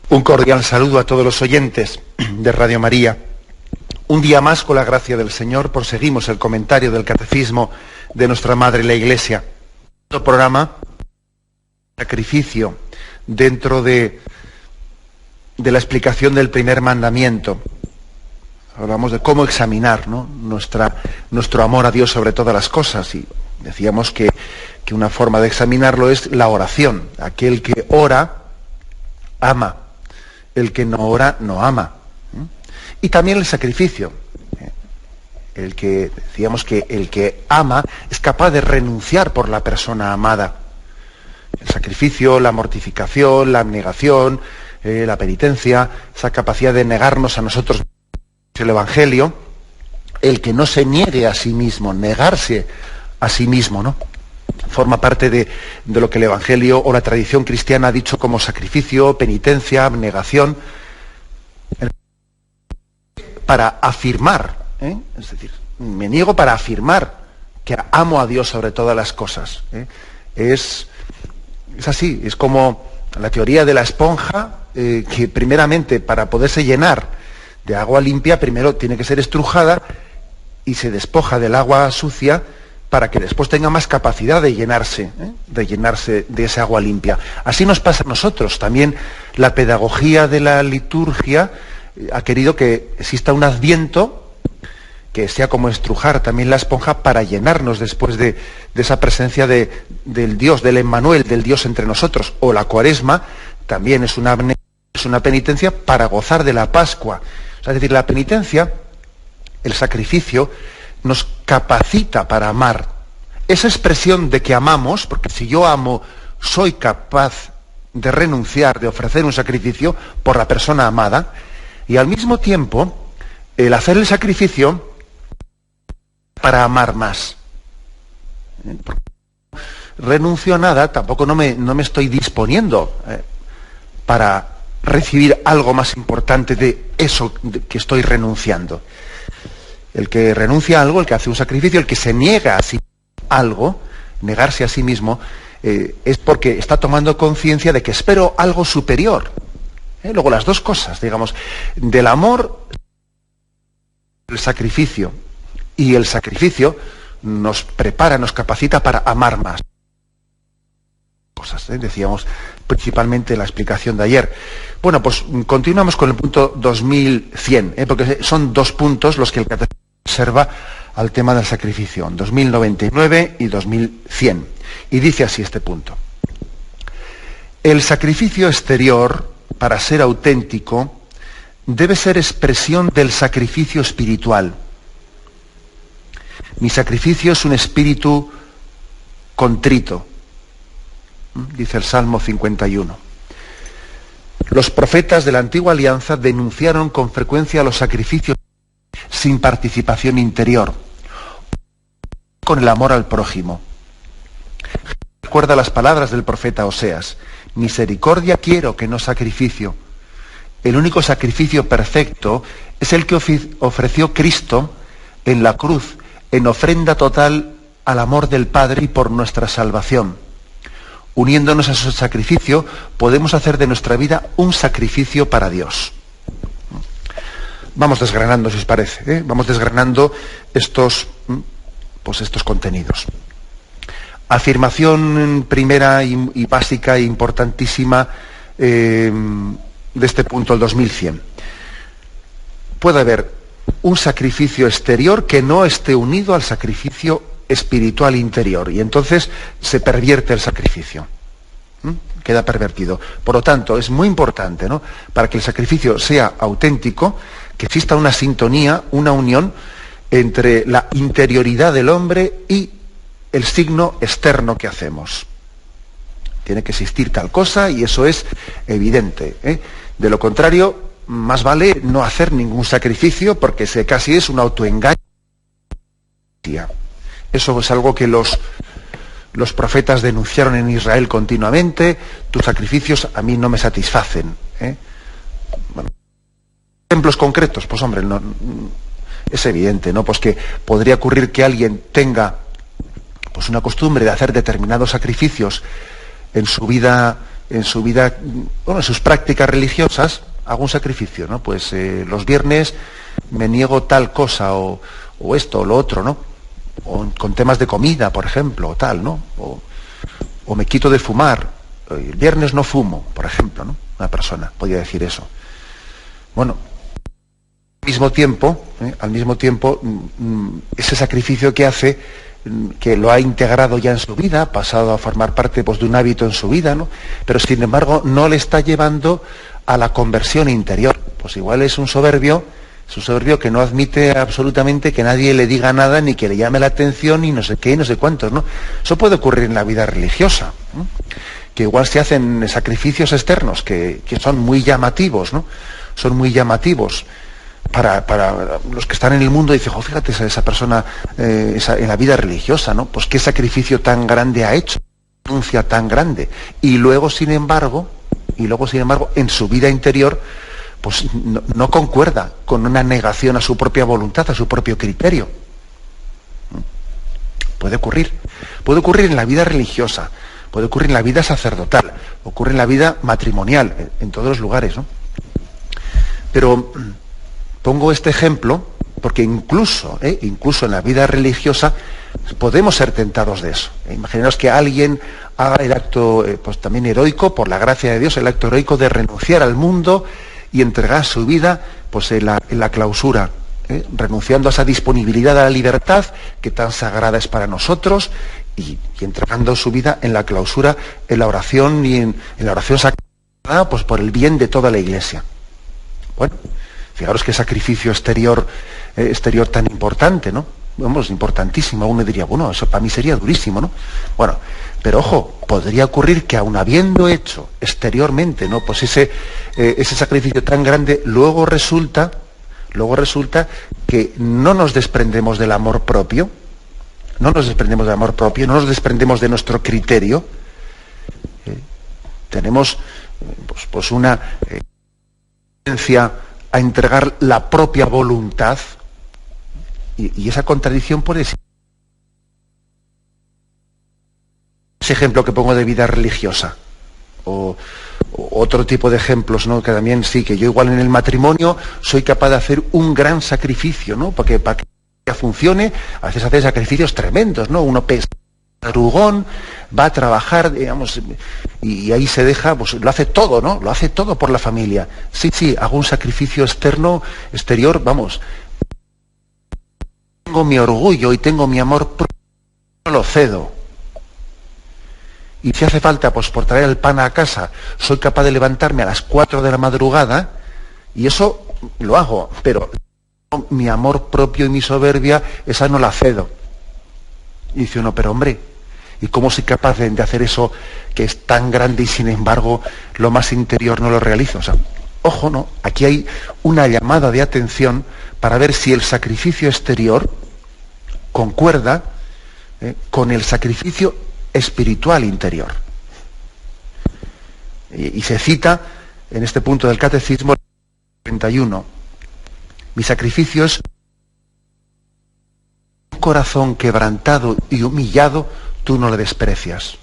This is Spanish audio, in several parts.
Un cordial saludo a todos los oyentes de Radio María. Un día más, con la gracia del Señor, proseguimos el comentario del Catecismo de nuestra Madre la Iglesia. Nuestro programa, sacrificio, dentro de la explicación del primer mandamiento. Hablamos de cómo examinar, ¿no?, nuestro amor a Dios sobre todas las cosas, y decíamos que una forma de examinarlo es la oración. Aquel que ora, ama. El que no ora, no ama. Y también el sacrificio. Decíamos que el que ama es capaz de renunciar por la persona amada. El sacrificio, la mortificación, la abnegación, la penitencia, esa capacidad de negarnos a nosotros, el Evangelio, el que no se niegue a sí mismo, negarse a sí mismo, ¿no?, forma parte de lo que el Evangelio o la tradición cristiana ha dicho como sacrificio, penitencia, abnegación, para afirmar, es decir, me niego para afirmar que amo a Dios sobre todas las cosas. Es así, es como la teoría de la esponja, que primeramente, para poderse llenar de agua limpia, primero tiene que ser estrujada y se despoja del agua sucia para que después tenga más capacidad de llenarse de esa agua limpia. Así nos pasa a nosotros. También la pedagogía de la liturgia ha querido que exista un adviento que sea como estrujar también la esponja para llenarnos después de esa presencia del Dios, del Emmanuel, del Dios entre nosotros. O la Cuaresma también es una penitencia para gozar de la Pascua. O sea, es decir, la penitencia, el sacrificio, nos capacita para amar. Esa expresión de que amamos, porque si yo amo, soy capaz de renunciar, de ofrecer un sacrificio por la persona amada, y al mismo tiempo, el hacer el sacrificio para amar más. Porque renuncio a nada, tampoco no me estoy disponiendo para recibir algo más importante de eso que estoy renunciando. El que renuncia a algo, el que hace un sacrificio, el que se niega a sí algo, negarse a sí mismo, es porque está tomando conciencia de que espero algo superior. Luego las dos cosas, digamos, del amor, el sacrificio, y el sacrificio nos prepara, nos capacita para amar más cosas. Decíamos principalmente la explicación de ayer. Bueno, pues continuamos con el punto 2100, porque son dos puntos los que el Catecismo observa al tema del sacrificio, 2099 y 2100. Y dice así este punto: el sacrificio exterior, para ser auténtico, debe ser expresión del sacrificio espiritual. Mi sacrificio es un espíritu contrito, dice el Salmo 51. Los profetas de la antigua alianza denunciaron con frecuencia los sacrificios sin participación interior, con el amor al prójimo. Recuerda las palabras del profeta Oseas: misericordia quiero, que no sacrificio. El único sacrificio perfecto es el que ofreció Cristo en la cruz, en ofrenda total al amor del Padre y por nuestra salvación. Uniéndonos a su sacrificio, podemos hacer de nuestra vida un sacrificio para Dios. Vamos desgranando, si os parece, vamos desgranando estos contenidos. Afirmación primera y básica e importantísima de este punto, el 2100. Puede haber un sacrificio exterior que no esté unido al sacrificio espiritual interior, y entonces se pervierte el sacrificio. Queda pervertido. Por lo tanto, es muy importante, ¿no?, para que el sacrificio sea auténtico, que exista una sintonía, una unión entre la interioridad del hombre y el signo externo que hacemos. Tiene que existir tal cosa y eso es evidente. De lo contrario, más vale no hacer ningún sacrificio, porque casi es un autoengaño. Eso es algo que los profetas denunciaron en Israel continuamente. Tus sacrificios a mí no me satisfacen. Bueno, ejemplos concretos, pues hombre, no, es evidente, ¿no? Pues que podría ocurrir que alguien tenga pues una costumbre de hacer determinados sacrificios en su vida en su vida, bueno, en sus prácticas religiosas, hago un sacrificio, ¿no? Pues los viernes me niego tal cosa, o esto, o lo otro, ¿no? O con temas de comida, por ejemplo, o tal, ¿no? O me quito de fumar. El viernes no fumo, por ejemplo, ¿no? Una persona podría decir eso. Bueno, al mismo tiempo, ese sacrificio que hace, que lo ha integrado ya en su vida, ha pasado a formar parte, pues, de un hábito en su vida, ¿no? Pero sin embargo no le está llevando a la conversión interior. Pues igual es un soberbio que no admite absolutamente que nadie le diga nada, ni que le llame la atención, ni no sé qué, y no sé cuántos, ¿no? Eso puede ocurrir en la vida religiosa, ¿no? Que igual se hacen sacrificios externos que son muy llamativos, ¿no? Son muy llamativos para los que están en el mundo. Y dicen, fíjate, esa persona en la vida religiosa, ¿no? Pues qué sacrificio tan grande ha hecho, qué renuncia tan grande. Y luego, sin embargo, en su vida interior, pues no concuerda con una negación a su propia voluntad, a su propio criterio. Puede ocurrir en la vida religiosa, puede ocurrir en la vida sacerdotal, ocurre en la vida matrimonial, en todos los lugares, ¿no? Pero pongo este ejemplo porque incluso en la vida religiosa podemos ser tentados de eso. Imaginaos que alguien haga el acto, pues también heroico, por la gracia de Dios, el acto heroico de renunciar al mundo y entregar su vida, pues en la clausura, renunciando a esa disponibilidad a la libertad que tan sagrada es para nosotros, y entregando su vida en la clausura, en la oración y en la oración sagrada, pues por el bien de toda la Iglesia. Bueno, fijaros qué sacrificio exterior tan importante, ¿no? Vamos, importantísimo. Uno diría, bueno, eso para mí sería durísimo, ¿no? Bueno, pero ojo, podría ocurrir que aun habiendo hecho exteriormente, ¿no?, pues ese sacrificio tan grande, luego resulta que no nos desprendemos del amor propio, no nos desprendemos de nuestro criterio. Tenemos pues una tendencia a entregar la propia voluntad, y esa contradicción puede ser. Ese ejemplo que pongo de vida religiosa, o otro tipo de ejemplos, ¿no?, que también sí, que yo igual en el matrimonio soy capaz de hacer un gran sacrificio, ¿no?, para que funcione. A veces hace sacrificios tremendos, ¿no? Uno pesa madrugón, va a trabajar, digamos, y ahí se deja, pues lo hace todo, ¿no? Lo hace todo por la familia. Sí, hago un sacrificio exterior, vamos. Tengo mi orgullo y tengo mi amor propio, no lo cedo. Y si hace falta, pues por traer el pan a casa, soy capaz de levantarme a las 4 de la madrugada, y eso lo hago, pero mi amor propio y mi soberbia, esa no la cedo. Y dice uno, pero hombre, ¿y cómo soy capaz de hacer eso que es tan grande y sin embargo lo más interior no lo realizo? O sea, ojo, ¿no? Aquí hay una llamada de atención para ver si el sacrificio exterior concuerda con el sacrificio espiritual interior. Y se cita en este punto del Catecismo 31. Mi sacrificio es un corazón quebrantado y humillado, tú no le desprecias.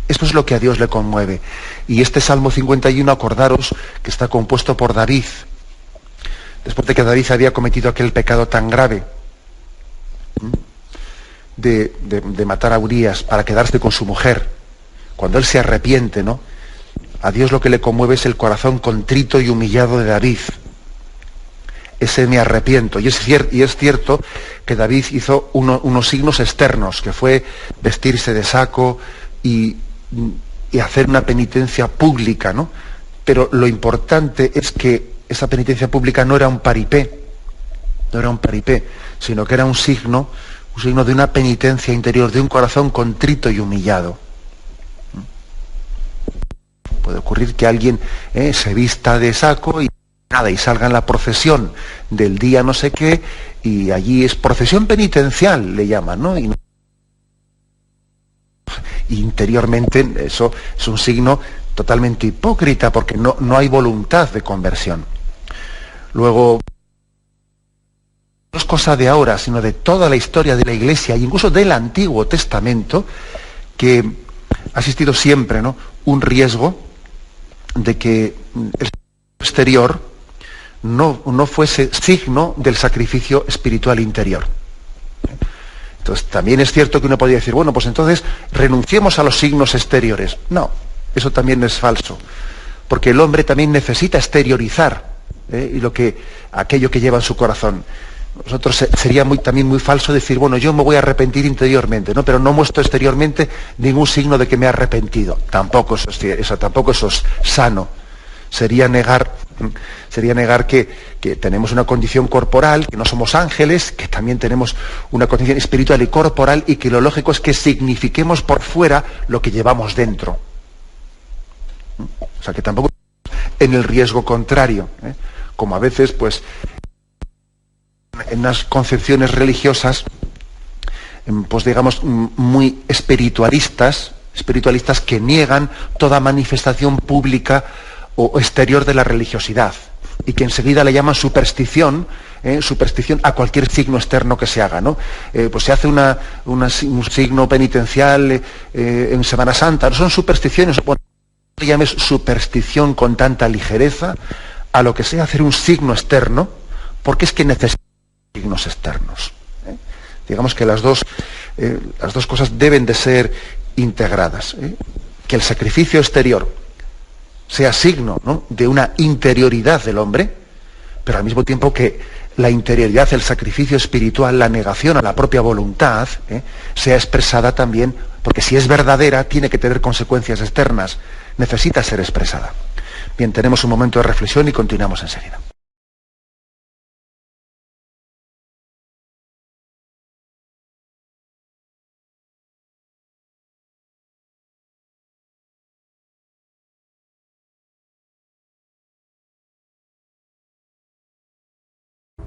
Esto es lo que a Dios le conmueve. Y este Salmo 51, acordaros que está compuesto por David, después de que David había cometido aquel pecado tan grave de matar a Urías para quedarse con su mujer. Cuando él se arrepiente, ¿no?, a Dios lo que le conmueve es el corazón contrito y humillado de David. Ese me arrepiento. Y es cierto que David hizo unos signos externos, que fue vestirse de saco y hacer una penitencia pública, ¿no? Pero lo importante es que esa penitencia pública no era un paripé, sino que era un signo de una penitencia interior, de un corazón contrito y humillado. Puede ocurrir que alguien se vista de saco y salga en la procesión del día no sé qué, y allí es procesión penitencial, le llaman, ¿no? Y interiormente eso es un signo totalmente hipócrita, porque no hay voluntad de conversión. Luego, no es cosa de ahora, sino de toda la historia de la Iglesia, e incluso del Antiguo Testamento, que ha existido siempre, ¿no?, un riesgo de que el exterior no fuese signo del sacrificio espiritual interior. Entonces, también es cierto que uno podría decir, bueno, pues entonces renunciemos a los signos exteriores. No, eso también es falso, porque el hombre también necesita exteriorizar aquello que lleva en su corazón. Nosotros sería también muy falso decir, bueno, yo me voy a arrepentir interiormente, ¿no? Pero no muestro exteriormente ningún signo de que me he arrepentido. Tampoco eso es sano. Sería negar que tenemos una condición corporal, que no somos ángeles, que también tenemos una condición espiritual y corporal, y que lo lógico es que signifiquemos por fuera lo que llevamos dentro. O sea, que tampoco en el riesgo contrario, como a veces, pues, en unas concepciones religiosas, pues digamos, muy espiritualistas que niegan toda manifestación pública o exterior de la religiosidad, y que enseguida le llaman superstición a cualquier signo externo que se haga, ¿no? Pues se hace un signo penitencial en Semana Santa, no son supersticiones. Bueno, no le llames superstición con tanta ligereza a lo que sea hacer un signo externo, porque es que necesita signos externos. Digamos que las dos cosas deben de ser integradas. Que el sacrificio exterior sea signo, ¿no?, de una interioridad del hombre, pero al mismo tiempo que la interioridad, el sacrificio espiritual, la negación a la propia voluntad, sea expresada también, porque si es verdadera tiene que tener consecuencias externas, necesita ser expresada. Bien, tenemos un momento de reflexión y continuamos enseguida.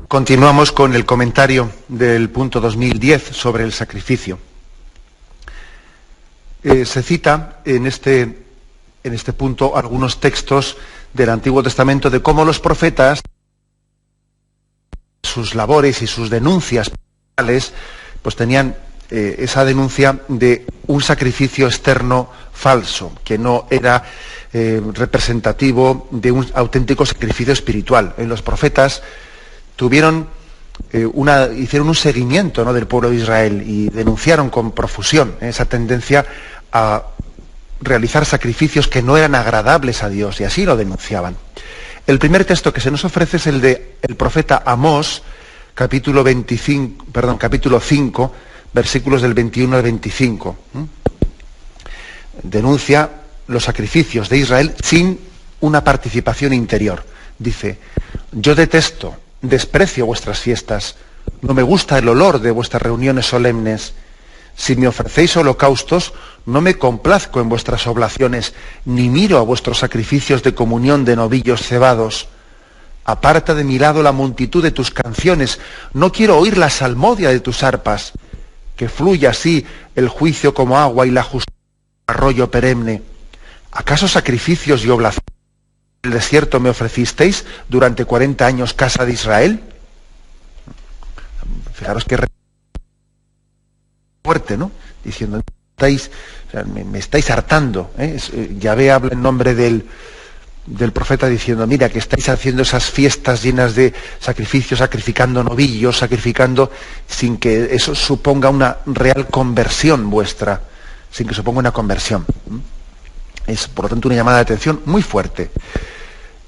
Continuamos con el comentario del punto 2010 sobre el sacrificio. Se cita en este punto algunos textos del Antiguo Testamento de cómo los profetas, sus labores y sus denuncias personales, pues tenían esa denuncia de un sacrificio externo falso, que no era representativo de un auténtico sacrificio espiritual. Los profetas hicieron un seguimiento, ¿no?, del pueblo de Israel y denunciaron con profusión esa tendencia a realizar sacrificios que no eran agradables a Dios, y así lo denunciaban. El primer texto que se nos ofrece es el del profeta Amós, capítulo 5, versículos del 21 al 25. Denuncia los sacrificios de Israel sin una participación interior. Dice: yo desprecio vuestras fiestas, no me gusta el olor de vuestras reuniones solemnes. Si me ofrecéis holocaustos, no me complazco en vuestras oblaciones, ni miro a vuestros sacrificios de comunión de novillos cebados. Aparta de mi lado la multitud de tus canciones, no quiero oír la salmodia de tus arpas. Que fluya así el juicio como agua y la justicia como arroyo perenne. ¿Acaso sacrificios y oblaciones en el desierto me ofrecisteis durante 40 años, casa de Israel? Fijaros qué fuerte, ¿no? Diciendo, me estáis hartando. Yahvé habla en nombre del profeta diciendo, mira, que estáis haciendo esas fiestas llenas de sacrificios, sacrificando novillos, sacrificando sin que eso suponga una real conversión vuestra, sin que suponga una conversión. Es, por lo tanto, una llamada de atención muy fuerte.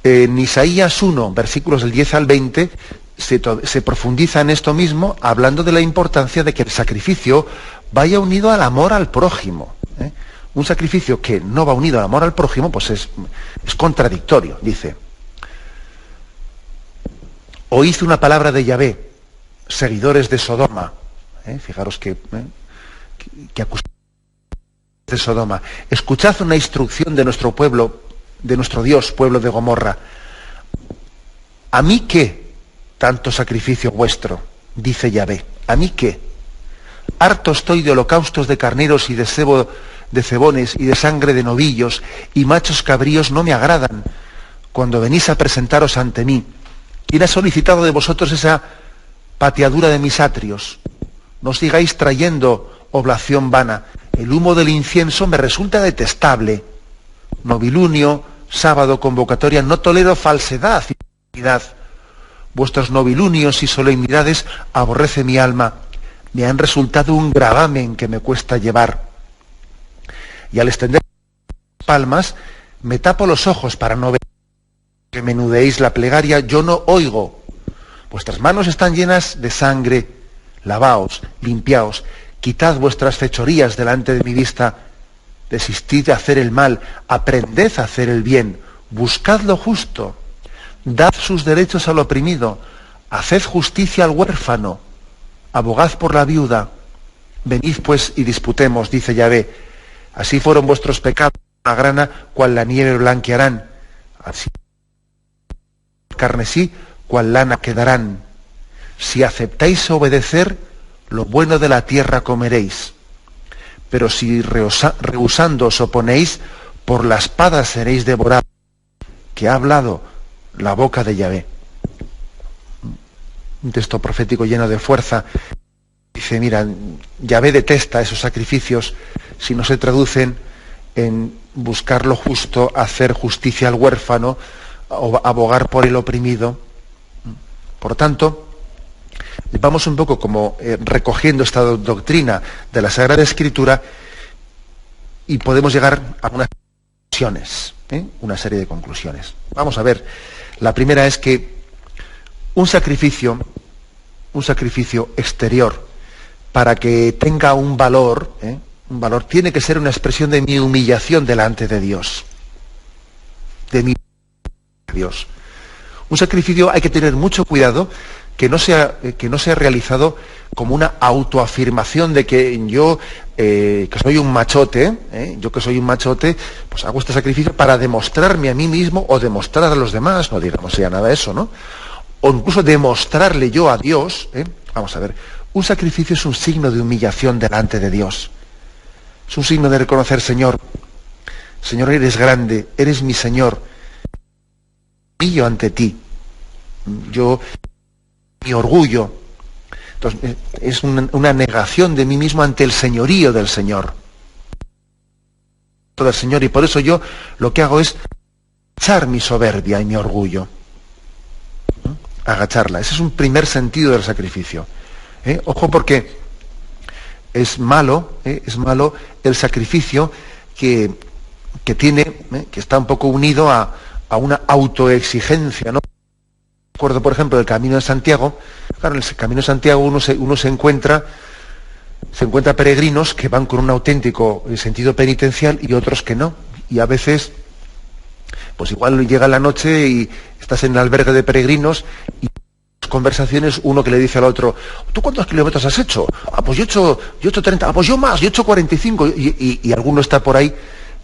En Isaías 1, versículos del 10 al 20, se profundiza en esto mismo, hablando de la importancia de que el sacrificio vaya unido al amor al prójimo. Un sacrificio que no va unido al amor al prójimo, pues es contradictorio. Dice: oíd una palabra de Yahvé, seguidores de Sodoma. Fijaros que acusáis de Sodoma. Escuchad una instrucción de nuestro pueblo, de nuestro Dios, pueblo de Gomorra. ¿A mí qué tanto sacrificio vuestro? Dice Yahvé. ¿A mí qué? Harto estoy de holocaustos de carneros y de cebones y de sangre de novillos, y machos cabríos no me agradan cuando venís a presentaros ante mí. ¿Quién ha solicitado de vosotros esa pateadura de mis atrios? No sigáis trayendo oblación vana. El humo del incienso me resulta detestable. novilunio, sábado, convocatoria, no tolero falsedad y solemnidad. Vuestros novilunios y solemnidades aborrece mi alma, me han resultado un gravamen que me cuesta llevar. Y al extender las palmas, me tapo los ojos para no ver que menudéis la plegaria, yo no oigo. Vuestras manos están llenas de sangre, lavaos, limpiaos, quitad vuestras fechorías delante de mi vista, desistid de hacer el mal, aprended a hacer el bien, buscad lo justo, dad sus derechos al oprimido, haced justicia al huérfano, abogad por la viuda, venid pues y disputemos, dice Yahvé, así fueron vuestros pecados, la grana, cual la nieve blanquearán, así carmesí, cual lana quedarán. Si aceptáis obedecer, lo bueno de la tierra comeréis. Pero si rehusando os oponéis, por la espada seréis devorados, que ha hablado la boca de Yahvé. Un texto profético lleno de fuerza. Dice, mira, Yahvé detesta esos sacrificios si no se traducen en buscar lo justo, hacer justicia al huérfano, o abogar por el oprimido. Por tanto, vamos un poco como recogiendo esta doctrina de la Sagrada Escritura y podemos llegar a unas conclusiones, una serie de conclusiones. Vamos a ver, la primera es que un sacrificio exterior, para que tenga un valor, tiene que ser una expresión de mi humillación delante de Dios. De mi Dios. Un sacrificio hay que tener mucho cuidado que no sea realizado como una autoafirmación de que yo, que soy un machote, pues hago este sacrificio para demostrarme a mí mismo o demostrar a los demás, no digamos ya nada de eso, ¿no? O incluso demostrarle yo a Dios, Vamos a ver, un sacrificio es un signo de humillación delante de Dios. Es un signo de reconocer, Señor, eres grande, eres mi Señor, humillo ante ti. Mi orgullo. Entonces, es una negación de mí mismo ante el señorío del Señor. Del Señor, y por eso yo lo que hago es agachar mi soberbia y mi orgullo. Agacharla. Ese es un primer sentido del sacrificio. Ojo, porque es malo el sacrificio que está un poco unido a una autoexigencia, ¿no? Recuerdo, por ejemplo, el Camino de Santiago. Claro, en el Camino de Santiago uno se encuentra peregrinos que van con un auténtico sentido penitencial y otros que no. Y a veces, pues igual llega la noche y estás en el albergue de peregrinos y conversaciones, uno que le dice al otro, ¿tú cuántos kilómetros has hecho? Ah, pues yo he hecho 30, ah, pues yo más, yo he hecho 45, y alguno está por ahí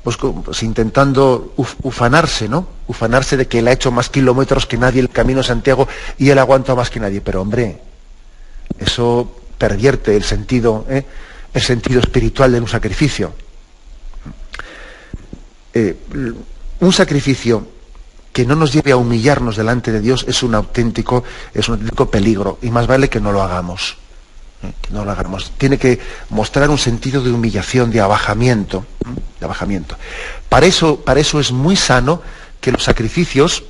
pues intentando ufanarse, ¿no? Ufanarse de que él ha hecho más kilómetros que nadie el Camino de Santiago y él aguanta más que nadie. Pero hombre, eso pervierte el sentido espiritual de un sacrificio. Un sacrificio que no nos lleve a humillarnos delante de Dios es un auténtico peligro, y más vale que no lo hagamos. Que no lo hagamos. Tiene que mostrar un sentido de humillación, de abajamiento. Para eso es muy sano que los sacrificios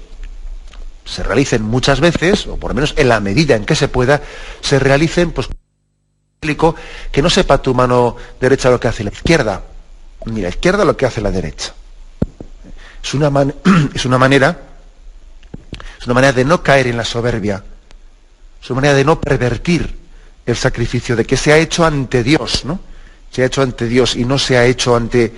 se realicen muchas veces, o por lo menos en la medida en que se pueda, se realicen, pues, que no sepa tu mano derecha lo que hace la izquierda, ni la izquierda lo que hace la derecha. Es una manera de no caer en la soberbia, es una manera de no pervertir el sacrificio, de que se ha hecho ante Dios, ¿no? Se ha hecho ante Dios y no se ha hecho ante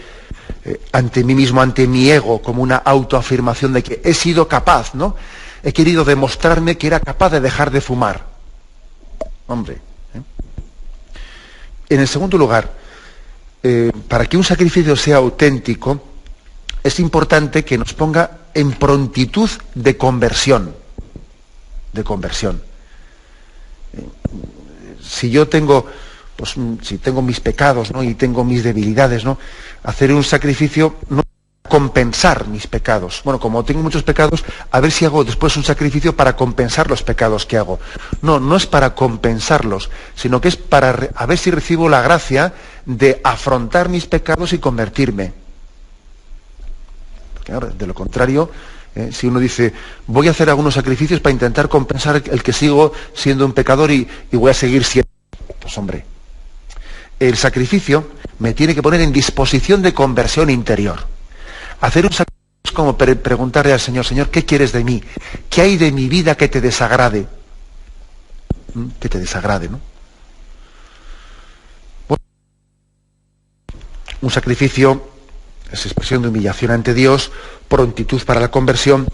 mí mismo, ante mi ego, como una autoafirmación de que he sido capaz, ¿no? He querido demostrarme que era capaz de dejar de fumar. Hombre. En el segundo lugar, para que un sacrificio sea auténtico, es importante que nos ponga en prontitud de conversión. Si yo tengo, si tengo mis pecados, ¿no? Y tengo mis debilidades, ¿no? Hacer un sacrificio no es compensar mis pecados. Bueno, como tengo muchos pecados, a ver si hago después un sacrificio para compensar los pecados que hago. No es para compensarlos, sino que es para a ver si recibo la gracia de afrontar mis pecados y convertirme. Claro, de lo contrario, si uno dice, voy a hacer algunos sacrificios para intentar compensar el que sigo siendo un pecador y voy a seguir siendo... Pues hombre, el sacrificio me tiene que poner en disposición de conversión interior. Hacer un sacrificio es como preguntarle al Señor, Señor, ¿qué quieres de mí? ¿Qué hay de mi vida que te desagrade? Que te desagrade, ¿no? Bueno, un sacrificio es expresión de humillación ante Dios, prontitud para la conversión,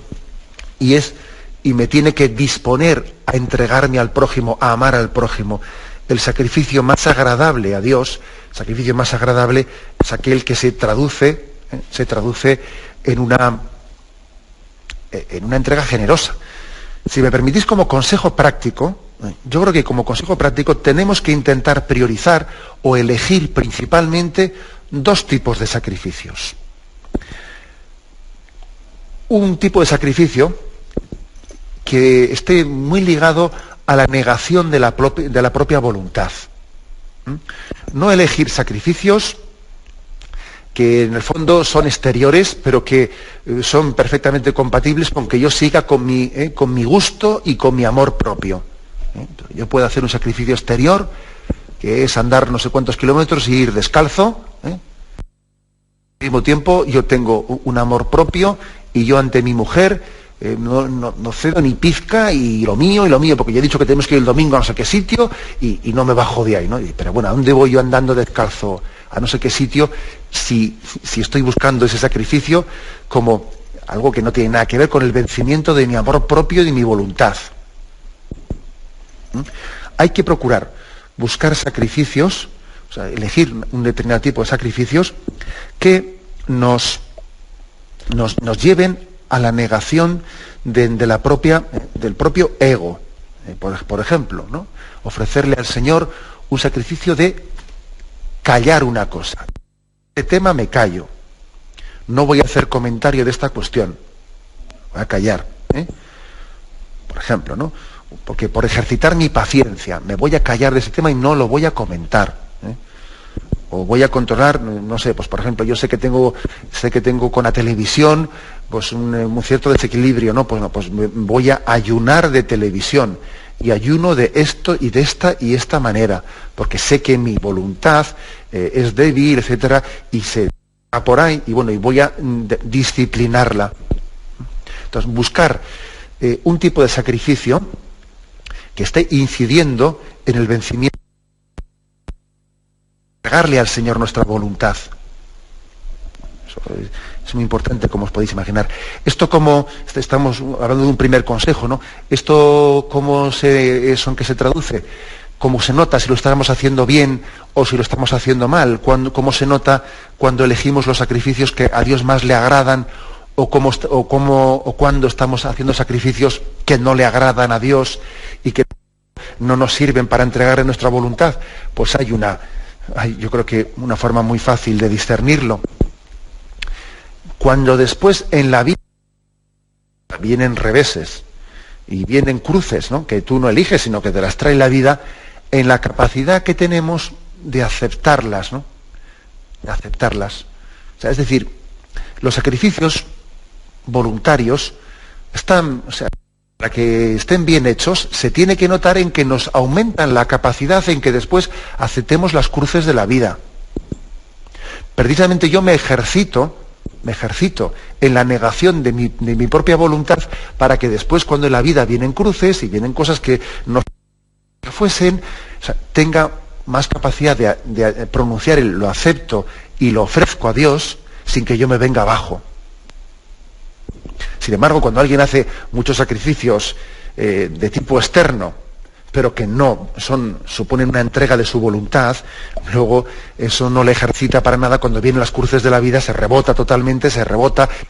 y me tiene que disponer a entregarme al prójimo, a amar al prójimo. El sacrificio más agradable a Dios, el sacrificio más agradable es aquel que se traduce en una entrega generosa. Si me permitís, como consejo práctico, yo creo que como consejo práctico tenemos que intentar priorizar o elegir principalmente dos tipos de sacrificios. Un tipo de sacrificio que esté muy ligado a la negación de la propia voluntad. No elegir sacrificios que en el fondo son exteriores, pero que son perfectamente compatibles con que yo siga con mi gusto y con mi amor propio. Yo puedo hacer un sacrificio exterior, que es andar no sé cuántos kilómetros y ir descalzo. Al mismo tiempo yo tengo un amor propio y yo ante mi mujer no cedo ni pizca y lo mío, porque yo he dicho que tenemos que ir el domingo a no sé qué sitio y no me bajo de ahí, ¿no? Pero bueno, ¿a dónde voy yo andando descalzo a no sé qué sitio si estoy buscando ese sacrificio como algo que no tiene nada que ver con el vencimiento de mi amor propio y de mi voluntad? Hay que procurar buscar sacrificios, o sea, elegir un determinado tipo de sacrificios que nos lleven a la negación del propio ego. Por ejemplo, ¿no? Ofrecerle al Señor un sacrificio de callar una cosa. Este tema me callo. No voy a hacer comentario de esta cuestión. Voy a callar. Por ejemplo, ¿no? Porque por ejercitar mi paciencia me voy a callar de ese tema y no lo voy a comentar. O voy a controlar, no sé, pues por ejemplo, yo sé que tengo con la televisión pues un cierto desequilibrio, ¿no? Pues voy a ayunar de televisión y ayuno de esto y de esta manera, porque sé que mi voluntad es débil, etcétera, y se va por ahí y bueno, y voy a disciplinarla. Entonces, buscar un tipo de sacrificio que esté incidiendo en el vencimiento, entregarle al Señor nuestra voluntad. Eso es muy importante, como os podéis imaginar. Esto como, estamos hablando de un primer consejo, ¿no? Esto ¿en qué se traduce? ¿Cómo se nota si lo estamos haciendo bien o si lo estamos haciendo mal? ¿Cómo se nota cuando elegimos los sacrificios que a Dios más le agradan o cuando estamos haciendo sacrificios que no le agradan a Dios y que no nos sirven para entregarle nuestra voluntad? Pues yo creo que una forma muy fácil de discernirlo. Cuando después en la vida vienen reveses y vienen cruces, ¿no? Que tú no eliges, sino que te las trae la vida, en la capacidad que tenemos de aceptarlas, ¿no? De aceptarlas. O sea, es decir, los sacrificios voluntarios para que estén bien hechos, se tiene que notar en que nos aumentan la capacidad en que después aceptemos las cruces de la vida. Precisamente yo me ejercito en la negación de mi propia voluntad para que después, cuando en la vida vienen cruces y vienen cosas que no fuesen, tenga más capacidad de pronunciar lo acepto y lo ofrezco a Dios sin que yo me venga abajo. Sin embargo, cuando alguien hace muchos sacrificios de tipo externo, pero que no suponen una entrega de su voluntad, luego eso no le ejercita para nada. Cuando vienen las cruces de la vida se rebota totalmente,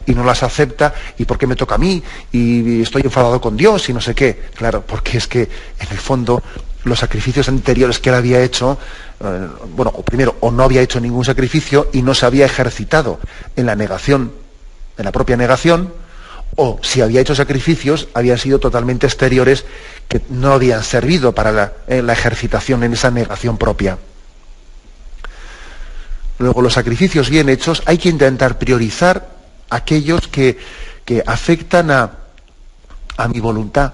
y no las acepta. ¿Y por qué me toca a mí? Y estoy enfadado con Dios y no sé qué. Claro, porque es que en el fondo los sacrificios anteriores que él había hecho, o no había hecho ningún sacrificio y no se había ejercitado en la negación, en la propia negación, o si había hecho sacrificios, habían sido totalmente exteriores que no habían servido para la ejercitación en esa negación propia. Luego, los sacrificios bien hechos hay que intentar priorizar aquellos que afectan a mi voluntad,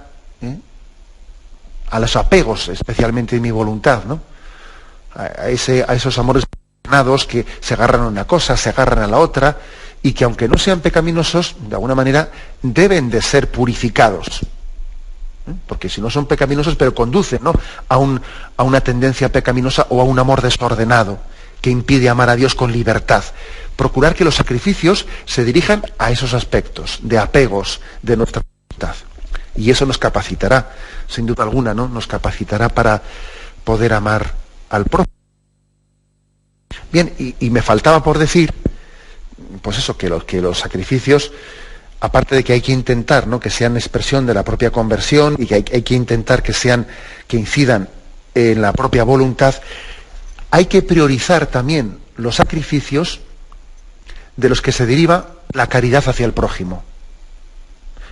a los apegos, especialmente de mi voluntad, ¿no? A esos amores que se agarran a una cosa, se agarran a la otra, y que aunque no sean pecaminosos, de alguna manera deben de ser purificados. Porque si no son pecaminosos, pero conducen, ¿no?, a una tendencia pecaminosa o a un amor desordenado que impide amar a Dios con libertad. Procurar que los sacrificios se dirijan a esos aspectos de apegos de nuestra voluntad. Y eso nos capacitará, sin duda alguna, ¿no? Nos capacitará para poder amar al prójimo. Bien, y me faltaba por decir, pues eso, que los sacrificios, aparte de que hay que intentar, ¿no?, que sean expresión de la propia conversión y que hay que intentar que incidan en la propia voluntad, hay que priorizar también los sacrificios de los que se deriva la caridad hacia el prójimo.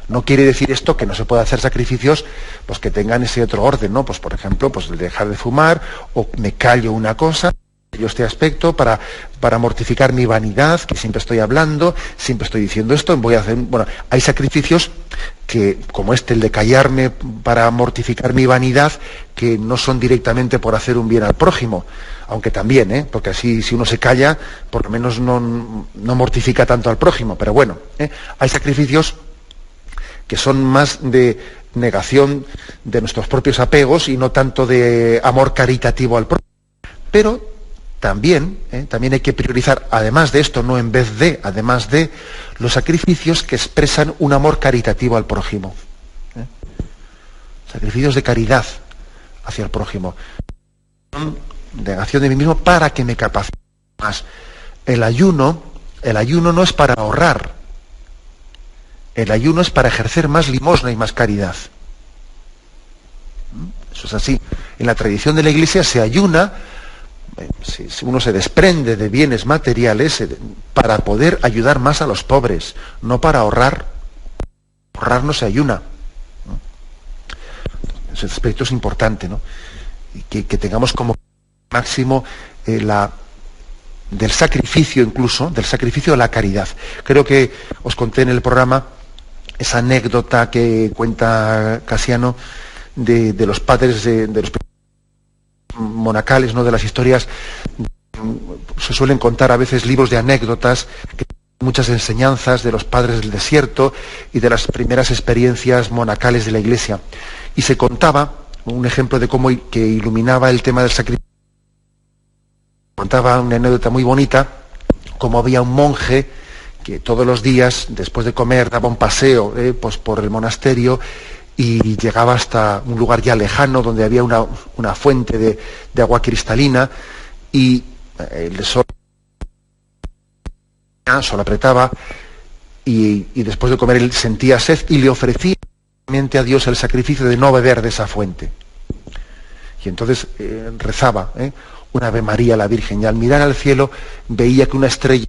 No quiere decir esto que no se pueda hacer sacrificios pues que tengan ese otro orden, ¿no? Pues por ejemplo, pues el dejar de fumar, o me callo una cosa, yo este aspecto, para mortificar mi vanidad, que siempre estoy hablando, siempre estoy diciendo esto, voy a hacer... Bueno, hay sacrificios que, como el de callarme para mortificar mi vanidad, que no son directamente por hacer un bien al prójimo, aunque también, porque así, si uno se calla, por lo menos no mortifica tanto al prójimo, pero bueno, hay sacrificios que son más de negación de nuestros propios apegos y no tanto de amor caritativo al prójimo. Pero también hay que priorizar, además de esto, no en vez de, además de, los sacrificios que expresan un amor caritativo al prójimo. Sacrificios de caridad hacia el prójimo. Negación de mí mismo para que me capacite más. El ayuno no es para ahorrar. El ayuno es para ejercer más limosna y más caridad. Eso es así. En la tradición de la Iglesia se ayuna, si uno se desprende de bienes materiales para poder ayudar más a los pobres, no para ahorrar. Ahorrar no se ayuna. Ese aspecto es importante, ¿no? Y que tengamos como máximo del sacrificio, incluso, del sacrificio a la caridad. Creo que os conté en el programa esa anécdota que cuenta Casiano de los padres de los monacales, ¿no?, de las historias. Se suelen contar a veces libros de anécdotas, muchas enseñanzas de los padres del desierto y de las primeras experiencias monacales de la Iglesia. Y se contaba un ejemplo de cómo que iluminaba el tema del sacrificio. Contaba una anécdota muy bonita, como había un monje que todos los días, después de comer, daba un paseo pues por el monasterio y llegaba hasta un lugar ya lejano donde había una fuente de agua cristalina, y el sol apretaba, y después de comer él sentía sed y le ofrecía a Dios el sacrificio de no beber de esa fuente. Y entonces rezaba una Ave María a la Virgen, y al mirar al cielo veía que una estrella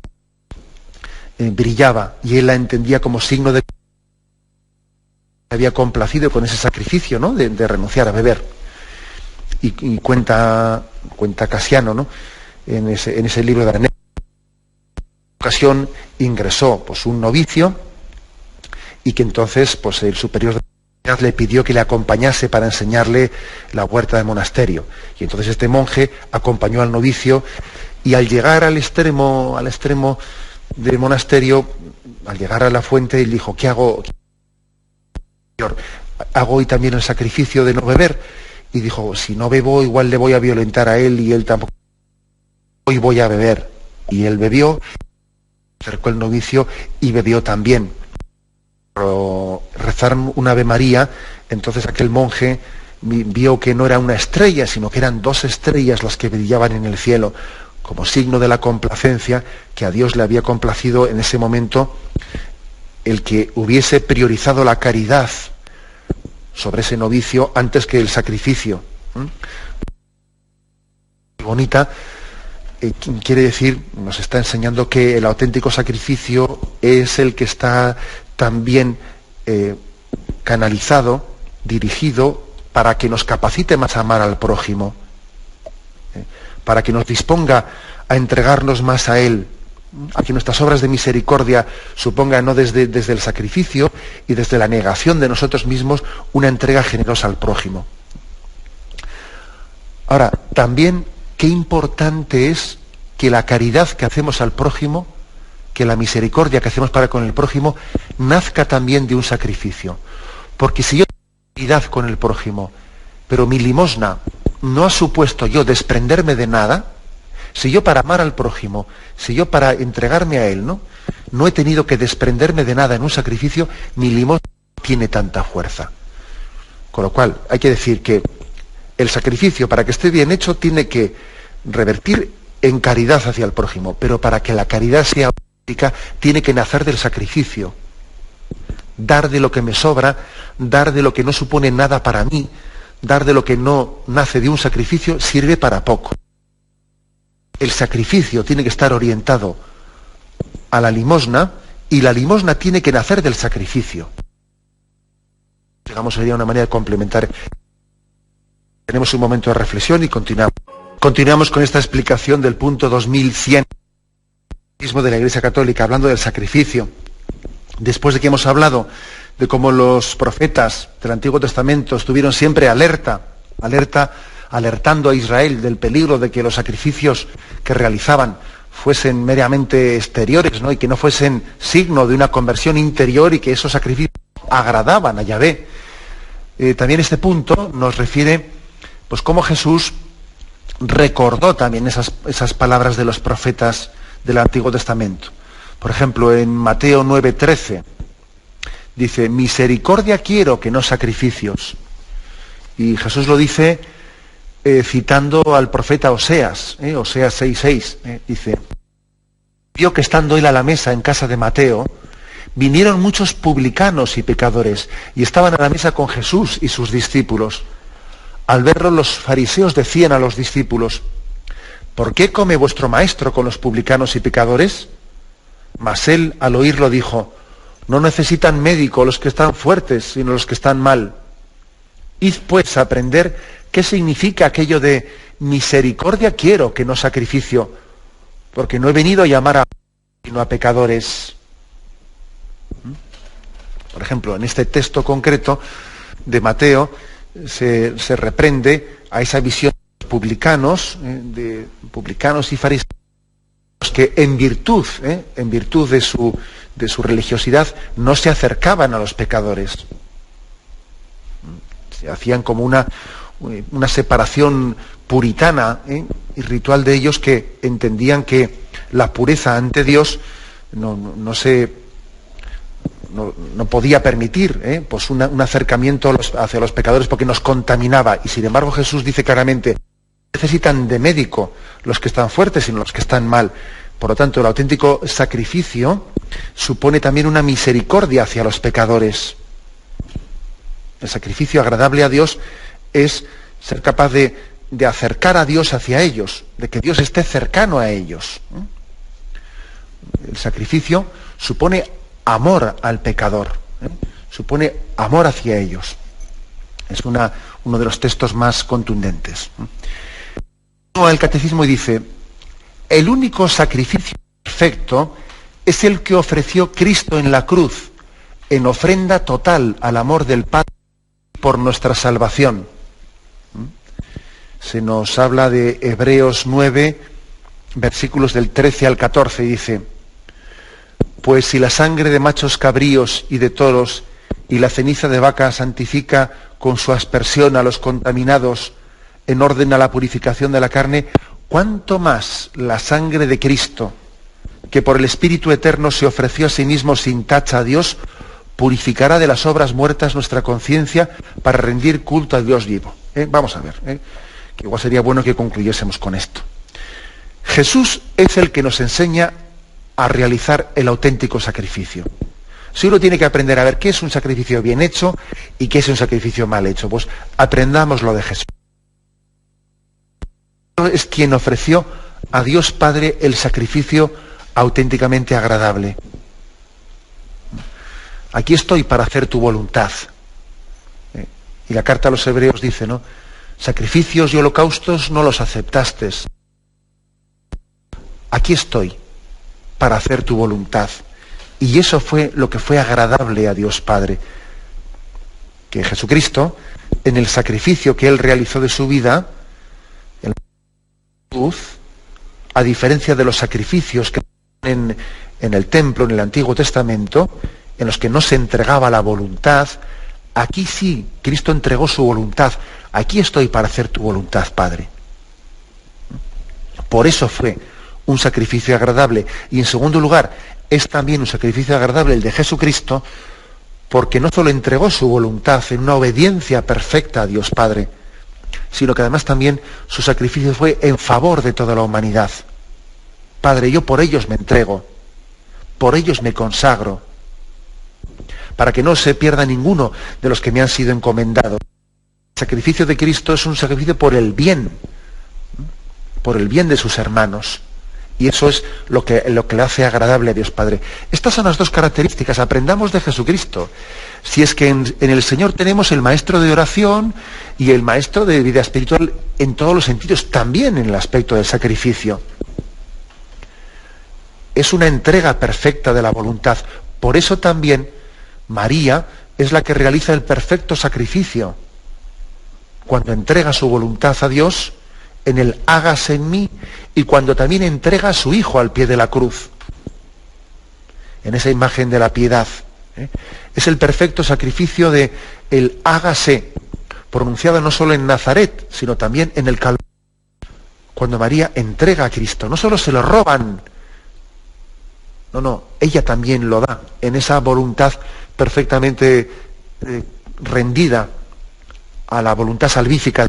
brillaba, y él la entendía como signo de que había complacido con ese sacrificio, ¿no?, de renunciar a beber. Y cuenta Casiano, ¿no?, en ese libro de anécdotas, en una ocasión ingresó pues un novicio, y que entonces pues el superior de la comunidad le pidió que le acompañase para enseñarle la huerta del monasterio. Y entonces este monje acompañó al novicio, y al llegar al extremo del monasterio, al llegar a la fuente, él dijo: ¿qué hago? ¿Hago hoy también el sacrificio de no beber? Y dijo: si no bebo, igual le voy a violentar a él, y él tampoco. Hoy voy a beber. Y él bebió, acercó el novicio y bebió también. Pero rezaron una Ave María, entonces aquel monje vio que no era una estrella, sino que eran 2 estrellas las que brillaban en el cielo, como signo de la complacencia, que a Dios le había complacido en ese momento el que hubiese priorizado la caridad sobre ese novicio antes que el sacrificio. Bonita, quiere decir, nos está enseñando que el auténtico sacrificio es el que está también canalizado, dirigido, para que nos capacite más a amar al prójimo, para que nos disponga a entregarnos más a él, a que nuestras obras de misericordia supongan, no desde el sacrificio y desde la negación de nosotros mismos, una entrega generosa al prójimo. Ahora, también qué importante es que la caridad que hacemos al prójimo, que la misericordia que hacemos para con el prójimo, nazca también de un sacrificio. Porque si yo tengo caridad con el prójimo, pero mi limosna no ha supuesto yo desprenderme de nada, si yo para amar al prójimo, si yo para entregarme a él, no he tenido que desprenderme de nada en un sacrificio, mi limosna no tiene tanta fuerza. Con lo cual, hay que decir que el sacrificio, para que esté bien hecho, tiene que revertir en caridad hacia el prójimo, pero para que la caridad sea auténtica, tiene que nacer del sacrificio. Dar de lo que me sobra, dar de lo que no supone nada para mí, dar de lo que no nace de un sacrificio, sirve para poco. El sacrificio tiene que estar orientado a la limosna, y la limosna tiene que nacer del sacrificio. Digamos, sería una manera de complementar. Tenemos un momento de reflexión y continuamos. Continuamos con esta explicación del punto 2100 de la Iglesia Católica, hablando del sacrificio. Después de que hemos hablado de cómo los profetas del Antiguo Testamento estuvieron siempre alertando a Israel del peligro de que los sacrificios que realizaban fuesen meramente exteriores, y que no fuesen signo de una conversión interior, y que esos sacrificios agradaban a Yahvé. También este punto nos refiere pues cómo Jesús recordó también esas palabras de los profetas del Antiguo Testamento. Por ejemplo, en Mateo 9:13 dice: misericordia quiero, que no sacrificios. Y Jesús lo dice citando al profeta Oseas, Oseas 6:6, dice: vio que estando él a la mesa en casa de Mateo, vinieron muchos publicanos y pecadores, y estaban a la mesa con Jesús y sus discípulos. Al verlo, los fariseos decían a los discípulos: ¿por qué come vuestro maestro con los publicanos y pecadores? Mas él, al oírlo, dijo: no necesitan médico los que están fuertes, sino los que están mal. Id pues a aprender qué significa aquello de misericordia quiero, que no sacrificio, porque no he venido a llamar a sino a pecadores. Por ejemplo, en este texto concreto de Mateo se reprende a esa visión de publicanos y fariseos, que en virtud de su religiosidad no se acercaban a los pecadores. Se hacían como una separación puritana y ritual de ellos, que entendían que la pureza ante Dios no podía permitir pues un acercamiento hacia los pecadores, porque nos contaminaba. Y sin embargo Jesús dice claramente: no necesitan de médico los que están fuertes, sino los que están mal. Por lo tanto, el auténtico sacrificio supone también una misericordia hacia los pecadores. El sacrificio agradable a Dios es ser capaz de acercar a Dios hacia ellos, de que Dios esté cercano a ellos. El sacrificio supone amor al pecador, supone amor hacia ellos. Es uno de los textos más contundentes. El Catecismo dice: el único sacrificio perfecto es el que ofreció Cristo en la cruz, en ofrenda total al amor del Padre por nuestra salvación. Se nos habla de Hebreos 9, versículos del 13 al 14, y dice: pues si la sangre de machos cabríos y de toros y la ceniza de vaca santifica con su aspersión a los contaminados en orden a la purificación de la carne, ¿cuánto más la sangre de Cristo, que por el Espíritu Eterno se ofreció a sí mismo sin tacha a Dios, purificará de las obras muertas nuestra conciencia para rendir culto a Dios vivo? Vamos a ver, que igual sería bueno que concluyésemos con esto. Jesús es el que nos enseña a realizar el auténtico sacrificio. Si uno tiene que aprender a ver qué es un sacrificio bien hecho y qué es un sacrificio mal hecho, pues aprendamos lo de Jesús. Es quien ofreció a Dios Padre el sacrificio auténticamente agradable. Aquí estoy para hacer tu voluntad. Y la carta a los Hebreos dice, sacrificios y holocaustos no los aceptaste. Aquí estoy para hacer tu voluntad. Y eso fue lo que fue agradable a Dios Padre. Que Jesucristo, en el sacrificio que Él realizó de su vida, en la cruz, a diferencia de los sacrificios que en el templo, en el Antiguo Testamento, en los que no se entregaba la voluntad, aquí sí, Cristo entregó su voluntad. Aquí estoy para hacer tu voluntad, Padre. Por eso fue un sacrificio agradable. Y en segundo lugar, es también un sacrificio agradable el de Jesucristo, porque no solo entregó su voluntad en una obediencia perfecta a Dios Padre, sino que además también su sacrificio fue en favor de toda la humanidad. Padre, yo por ellos me entrego, por ellos me consagro, para que no se pierda ninguno de los que me han sido encomendados. El sacrificio de Cristo es un sacrificio por el bien de sus hermanos. Y eso es lo que le hace agradable a Dios Padre. Estas son las dos características. Aprendamos de Jesucristo. Si es que en el Señor tenemos el maestro de oración y el maestro de vida espiritual en todos los sentidos, también en el aspecto del sacrificio. Es una entrega perfecta de la voluntad. Por eso también María es la que realiza el perfecto sacrificio. Cuando entrega su voluntad a Dios, en el hágase en mí, y cuando también entrega a su Hijo al pie de la cruz, en esa imagen de la piedad. Es el perfecto sacrificio de el hágase, pronunciado no solo en Nazaret, sino también en el Calvario. Cuando María entrega a Cristo, no solo se lo roban, no, ella también lo da, en esa voluntad perfectamente rendida a la voluntad salvífica de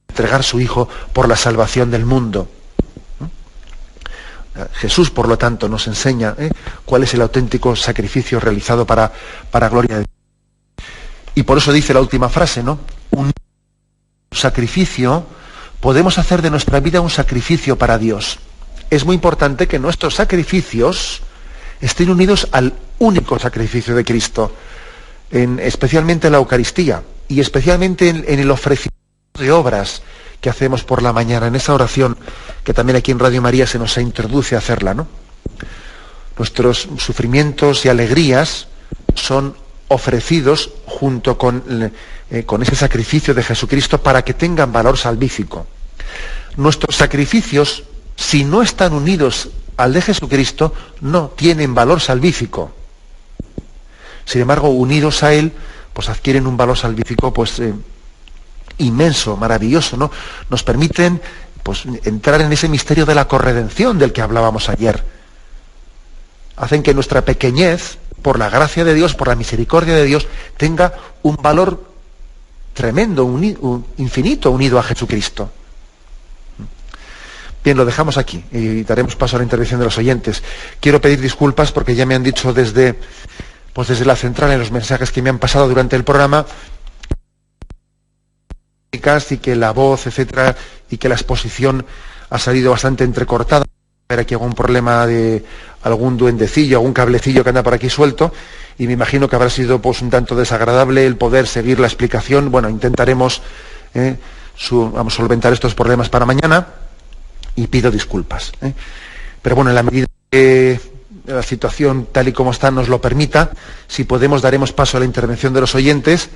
entregar su Hijo por la salvación del mundo. Jesús, por lo tanto, nos enseña cuál es el auténtico sacrificio realizado para gloria de Dios. Y por eso dice la última frase, ¿no? Un sacrificio, podemos hacer de nuestra vida un sacrificio para Dios. Es muy importante que nuestros sacrificios estén unidos al único sacrificio de Cristo, especialmente en la Eucaristía y especialmente en el ofrecimiento de obras que hacemos por la mañana, en esa oración que también aquí en Radio María se nos introduce a hacerla, ¿no? Nuestros sufrimientos y alegrías son ofrecidos junto con ese sacrificio de Jesucristo para que tengan valor salvífico. Nuestros sacrificios, si no están unidos al de Jesucristo, no tienen valor salvífico. Sin embargo, unidos a Él, pues adquieren un valor salvífico, pues inmenso, maravilloso, ¿no? Nos permiten, pues, entrar en ese misterio de la corredención del que hablábamos ayer. Hacen que nuestra pequeñez, por la gracia de Dios, por la misericordia de Dios, tenga un valor tremendo, infinito, unido a Jesucristo. Bien, lo dejamos aquí y daremos paso a la intervención de los oyentes. Quiero pedir disculpas porque ya me han dicho desde la central, en los mensajes que me han pasado durante el programa, y que la voz, etcétera, y que la exposición ha salido bastante entrecortada. Ver aquí algún problema de algún duendecillo, algún cablecillo que anda por aquí suelto, y me imagino que habrá sido pues un tanto desagradable el poder seguir la explicación. Bueno, intentaremos solventar estos problemas para mañana y pido disculpas. Pero bueno, en la medida que la situación tal y como está nos lo permita, si podemos daremos paso a la intervención de los oyentes.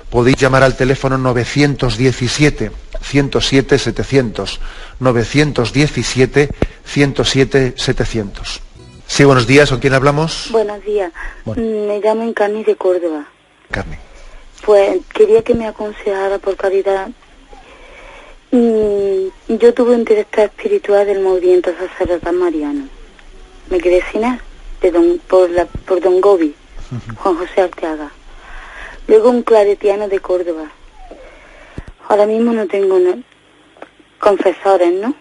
Podéis llamar al teléfono 917-107-700, 917-107-700. Sí, buenos días, ¿con quién hablamos? Buenos días, bueno. Me llamo Encarni de Córdoba. Carmen. Pues quería que me aconsejara por caridad. Yo tuve un director espiritual del movimiento sacerdotal mariano. Me quedé sin él, por Don Gobi, Juan José Arteaga. Luego un claretiano de Córdoba. Ahora mismo no tengo confesores, ¿no?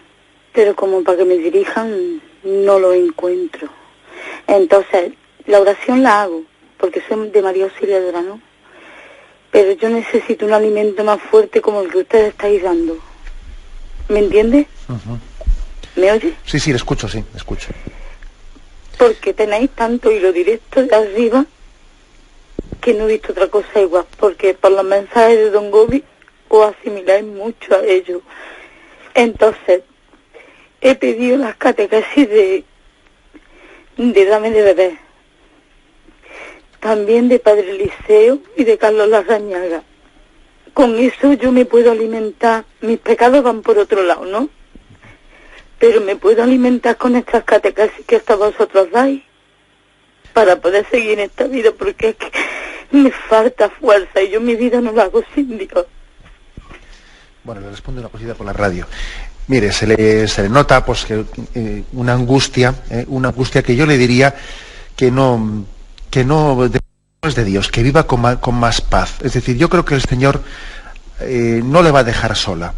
Pero como para que me dirijan, no lo encuentro. Entonces, la oración la hago, porque soy de María Auxiliadora, ¿no? Pero yo necesito un alimento más fuerte como el que ustedes estáis dando. ¿Me entiende? ¿Me oye? Sí, le escucho, sí, le escucho. Porque tenéis tanto hilo directo de arriba que no he visto otra cosa igual, porque por los mensajes de Don Gobi os asimiláis mucho a ellos. Entonces, he pedido las catequesis de Dame de Beber. También de Padre Eliseo y de Carlos Larrañaga. Con eso yo me puedo alimentar. Mis pecados van por otro lado, ¿no? Pero me puedo alimentar con estas catequesis que hasta vosotros dais para poder seguir en esta vida, porque es que me falta fuerza y yo mi vida no la hago sin Dios. Bueno, le respondo una cosita por la radio. Mire, se le nota pues que una angustia que yo le diría que no es de Dios, que viva con más paz. Es decir, yo creo que el Señor no le va a dejar sola.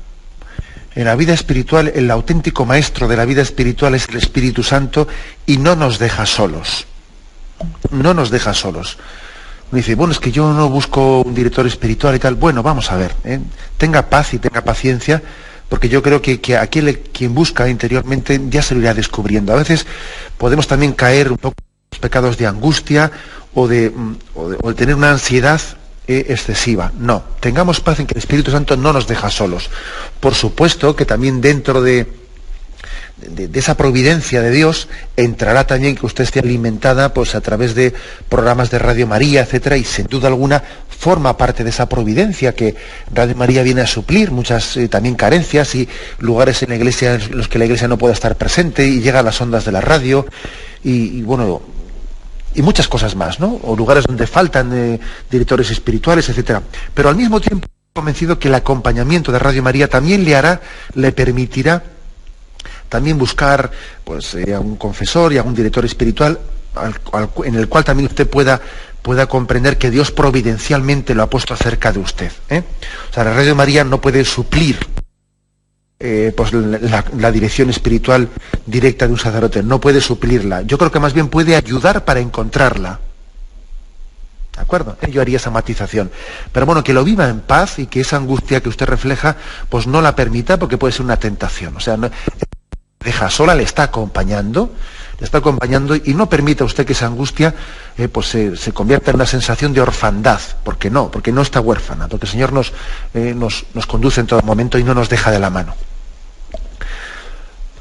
En la vida espiritual, el auténtico maestro de la vida espiritual es el Espíritu Santo y no nos deja solos. No nos deja solos. Uno dice, bueno, es que yo no busco un director espiritual y tal. Bueno, vamos a ver, tenga paz y tenga paciencia, porque yo creo que quien busca interiormente ya se lo irá descubriendo. A veces podemos también caer un poco en los pecados de angustia o de tener una ansiedad excesiva. No, tengamos paz en que el Espíritu Santo no nos deja solos. Por supuesto que también dentro de esa providencia de Dios entrará también que usted esté alimentada pues a través de programas de Radio María, etcétera, y sin duda alguna forma parte de esa providencia que Radio María viene a suplir muchas también carencias y lugares en la Iglesia en los que la Iglesia no pueda estar presente y llega a las ondas de la radio y bueno, y muchas cosas más, ¿no? O lugares donde faltan directores espirituales, etcétera. Pero al mismo tiempo estoy convencido que el acompañamiento de Radio María también le permitirá también buscar pues a un confesor y a un director espiritual en el cual también usted pueda comprender que Dios providencialmente lo ha puesto cerca de usted. O sea, la Radio María no puede suplir pues la dirección espiritual directa de un sacerdote, no puede suplirla. Yo creo que más bien puede ayudar para encontrarla. ¿De acuerdo? Yo haría esa matización. Pero bueno, que lo viva en paz y que esa angustia que usted refleja, pues no la permita porque puede ser una tentación. O sea, no deja sola, le está acompañando y no permita usted que esa angustia pues se convierta en una sensación de orfandad. Porque no está huérfana, porque el Señor nos conduce en todo momento y no nos deja de la mano.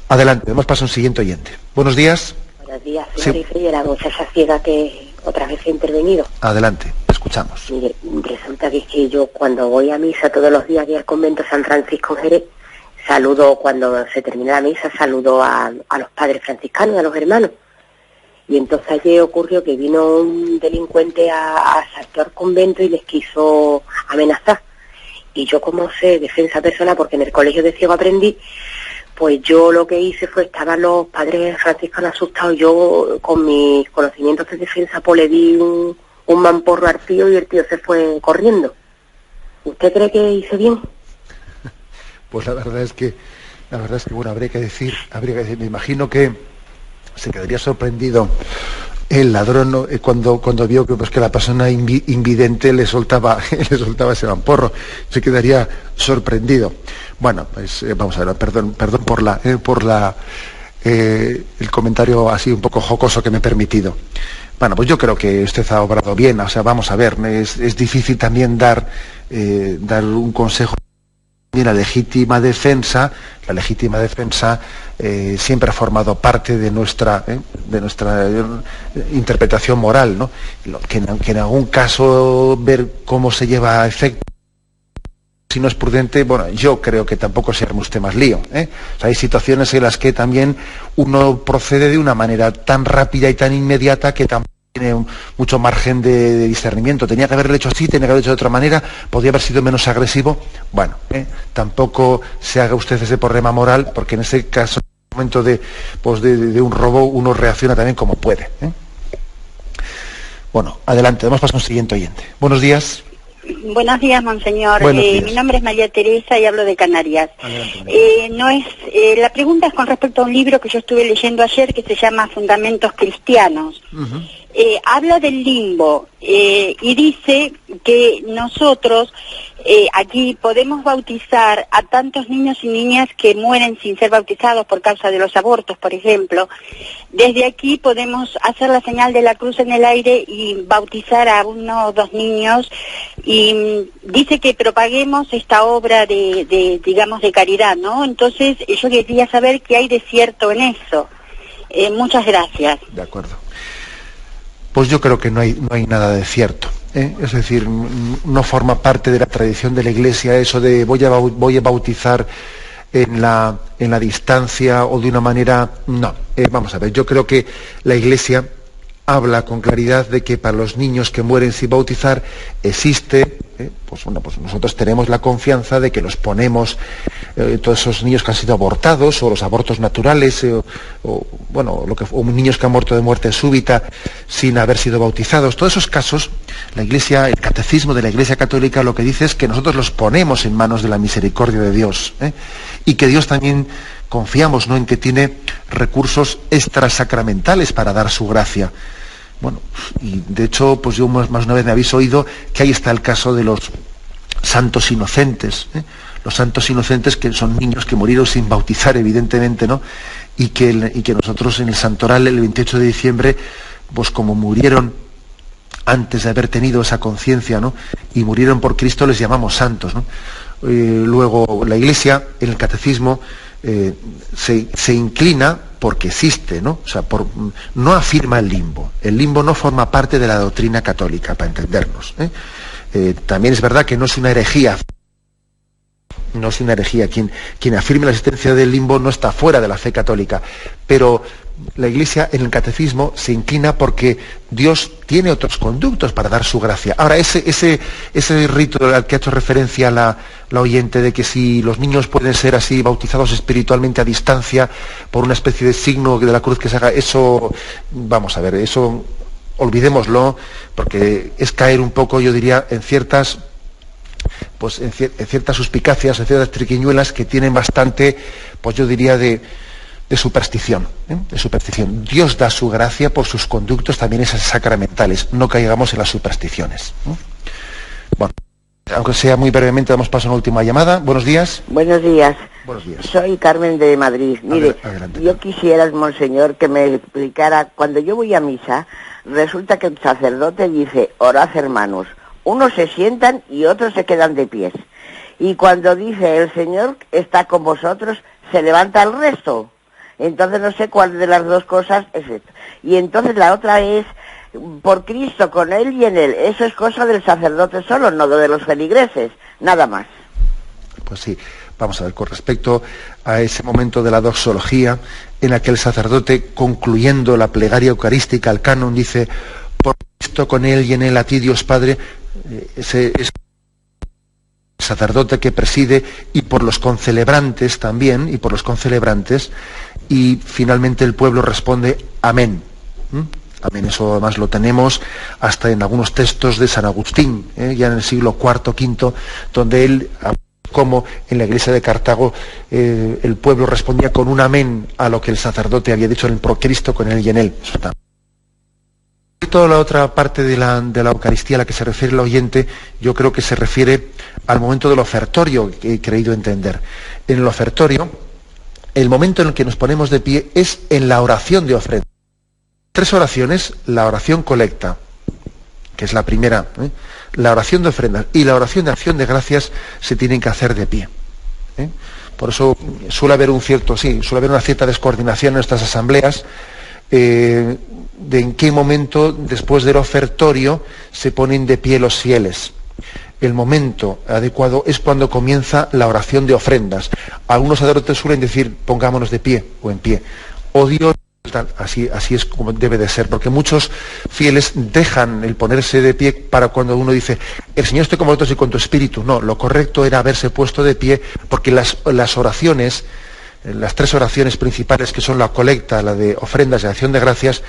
Adelante, damos paso a un siguiente oyente. Buenos días. Buenos días, señor Ifrey, la muchacha ciega que otra vez he intervenido. Adelante, escuchamos. Mire, resulta que es que yo cuando voy a misa todos los días aquí al convento San Francisco en Jerez, saludo, cuando se termina la misa, saludo a los padres franciscanos, a los hermanos. Y entonces ayer ocurrió que vino un delincuente a asaltar al convento y les quiso amenazar. Y yo, como sé defensa personal, porque en el colegio de ciego aprendí, pues yo lo que hice fue, estaban los padres franciscanos asustados, yo con mis conocimientos de defensa pues le di un mamporro al tío y el tío se fue corriendo. ¿Usted cree que hice bien? Pues la verdad es que bueno, habría que decir, me imagino que se quedaría sorprendido el ladrón cuando vio que la persona invidente le soltaba ese mamporro, se quedaría sorprendido. Bueno, pues vamos a ver, perdón por el comentario así un poco jocoso que me he permitido. Bueno, pues yo creo que usted ha obrado bien, o sea, vamos a ver, es difícil también dar un consejo. La legítima defensa siempre ha formado parte de nuestra interpretación moral, ¿no? Que en algún caso ver cómo se lleva a efecto, si no es prudente, bueno, yo creo que tampoco se arme usted más lío, O sea, hay situaciones en las que también uno procede de una manera tan rápida y tan inmediata que tampoco tiene mucho margen de discernimiento. Tenía que haberlo hecho así, tenía que haberlo hecho de otra manera, podría haber sido menos agresivo. Bueno, tampoco se haga usted ese problema moral, porque en ese caso, en el momento de un robo, uno reacciona también como puede. Bueno, adelante, damos paso a un siguiente oyente. Buenos días. Buenos días, monseñor. Buenos días. Mi nombre es María Teresa y hablo de Canarias. La pregunta es con respecto a un libro que yo estuve leyendo ayer que se llama Fundamentos Cristianos. Uh-huh. Habla del limbo y dice que nosotros aquí podemos bautizar a tantos niños y niñas que mueren sin ser bautizados por causa de los abortos, por ejemplo. Desde aquí podemos hacer la señal de la cruz en el aire y bautizar a 1 o 2 niños, y dice que propaguemos esta obra de caridad, ¿no? Entonces yo quería saber qué hay de cierto en eso. Muchas gracias. De acuerdo. Pues yo creo que no hay nada de cierto, ¿eh? Es decir, no forma parte de la tradición de la Iglesia eso de voy a bautizar en la distancia o de una manera... No, vamos a ver, yo creo que la Iglesia habla con claridad de que para los niños que mueren sin bautizar existe, pues nosotros tenemos la confianza de que los ponemos, todos esos niños que han sido abortados, o los abortos naturales, o niños que han muerto de muerte súbita sin haber sido bautizados. Todos esos casos, la Iglesia, el catecismo de la Iglesia Católica lo que dice es que nosotros los ponemos en manos de la misericordia de Dios, y que Dios también confiamos, ¿no?, en que tiene recursos extrasacramentales para dar su gracia. Bueno, y de hecho, pues yo más una vez me habéis oído que ahí está el caso de los santos inocentes, los santos inocentes, que son niños que murieron sin bautizar, evidentemente, ¿no? Y que nosotros en el Santoral, el 28 de diciembre, pues como murieron antes de haber tenido esa conciencia, ¿no?, y murieron por Cristo, les llamamos santos, ¿no? Luego la Iglesia, en el catecismo, se inclina porque existe, ¿no? O sea, no afirma el limbo. El limbo no forma parte de la doctrina católica, para entendernos, también es verdad que no es una herejía. No es una herejía. Quien afirme la existencia del limbo no está fuera de la fe católica. Pero la Iglesia en el catecismo se inclina porque Dios tiene otros conductos para dar su gracia. Ahora, ese rito al que ha hecho referencia la oyente, de que si los niños pueden ser así bautizados espiritualmente a distancia por una especie de signo de la cruz que se haga, eso, vamos a ver, eso olvidémoslo, porque es caer un poco, yo diría, en ciertas suspicacias, en ciertas triquiñuelas que tienen bastante, pues yo diría, de superstición, de superstición. Dios da su gracia por sus conductos también esas sacramentales, no caigamos en las supersticiones. Bueno, aunque sea muy brevemente, damos paso a una última llamada. Buenos días. Buenos días. Buenos días. Soy Carmen de Madrid. Mire, adelante. Yo quisiera, monseñor, que me explicara, cuando yo voy a misa, resulta que el sacerdote dice, orad hermanos, unos se sientan y otros se quedan de pies. Y cuando dice el Señor está con vosotros, se levanta el resto. Entonces no sé cuál de las dos cosas es esto. Y entonces la otra es, por Cristo, con Él y en Él. Eso es cosa del sacerdote solo, no de los feligreses, nada más. Pues sí, vamos a ver, con respecto a ese momento de la doxología, en la que el sacerdote, concluyendo la plegaria eucarística, el canon, dice, por Cristo, con Él y en Él, a ti, Dios Padre, ese es el sacerdote que preside, y por los concelebrantes también, y finalmente el pueblo responde amén. Amén. Eso además lo tenemos hasta en algunos textos de San Agustín, ya en el siglo IV, V, donde él, como en la iglesia de Cartago, el pueblo respondía con un amén a lo que el sacerdote había dicho en el por Cristo, con Él y en Él. Eso está. Toda la otra parte de la Eucaristía a la que se refiere el oyente, yo creo que se refiere al momento del ofertorio, que he creído entender. En el ofertorio, el momento en el que nos ponemos de pie es en la oración de ofrenda. 3 oraciones: la oración colecta, que es la primera, la oración de ofrendas y la oración de acción de gracias se tienen que hacer de pie. Por eso suele haber una cierta descoordinación en nuestras asambleas, de en qué momento después del ofertorio se ponen de pie los fieles. El momento adecuado es cuando comienza la oración de ofrendas. Algunos sacerdotes suelen decir, pongámonos de pie o en pie. O Dios, así es como debe de ser, porque muchos fieles dejan el ponerse de pie para cuando uno dice, el Señor esté con vosotros y con tu espíritu. No, lo correcto era haberse puesto de pie, porque las oraciones, las 3 oraciones principales, que son la colecta, la de ofrendas y la acción de gracias,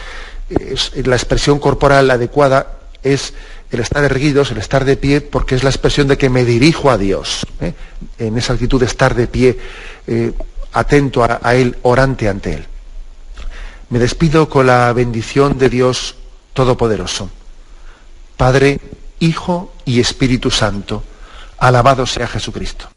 la expresión corporal adecuada es el estar erguidos, el estar de pie, porque es la expresión de que me dirijo a Dios, en esa actitud de estar de pie, atento a Él, orante ante Él. Me despido con la bendición de Dios Todopoderoso, Padre, Hijo y Espíritu Santo. Alabado sea Jesucristo.